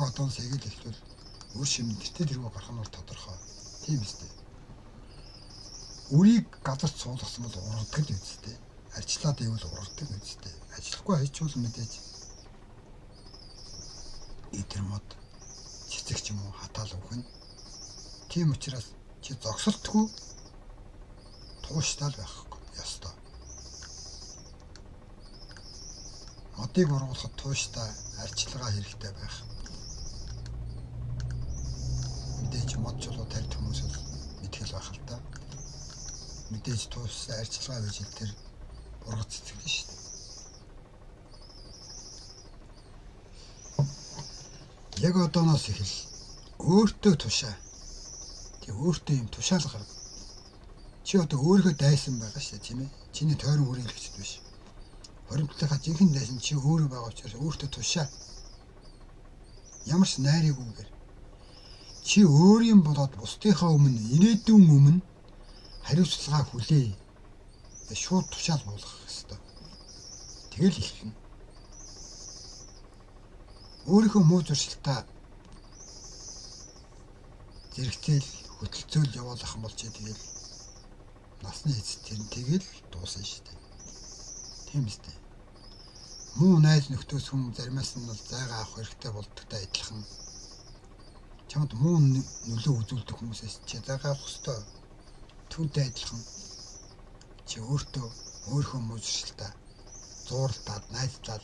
одоос яг л хэлбэл өөр шимнэртэй тэргөө гарах нь бол тодорхой. Тийм үстэй. Үрийг газарт суулгасан бол ургадаг л үстэй. Арчлаад ивэл ургадаг үстэй. Ажиллахгүй хайчвал мэдээж эдэр мод цэцэг ч юм уу хатаал өгнө. Тийм учраас чи зогсолтгүй тууштай л байх ёстой. Модыг ургуулахад тууштай арчилгаа хэрэгтэй байх. Мэдээж мод чулуу тарьд хүмүүс мэдгэл байх л та. Мэдээж тууштай арчилгаа гэж хэл тэр ургац цэцгэлэн шүү дээ. Яг одооноос ихэл өөртөө тушаа. Тэг өөртөө юм тушаал гарга. Чи одоо өөрийнхөө дайсан байгаа шүү дээ, тийм ээ. Чиний тойрон хүрээлэгчд биш. Хоримтлынхаа жинхэнэ дайсан чи өөрөө байгаа учраас өөртөө тушаа. Ямар ч найрыгүйгээр. Чи өөрийн болоод бусдынхаа өмнө инээдүйн өмнө хариуцлага хүлээ. Шууд тушаал буулгах ёстой. Тэгэл ихлэн. Өөрийнхөө муу зуршилтаа зэрэгцээл хөтөлцөөл явуулах юм бол чи тэгэл насны эцэст тэр нь тэгэл дуусна шүү дээ. Тийм үстэй. Муу найз нөхдөөс хүн заримаас нь бол зайгаа авах хэрэгтэй болдогтой адилхан. Чамд муу нөлөө үзүүлдэг хүмүүсээс чи зайгаа авах ёстой. Түүнтэй адилхан. Чи өөртөө өөрийнхөө муу зуршилтаа зууралтаад найзлаад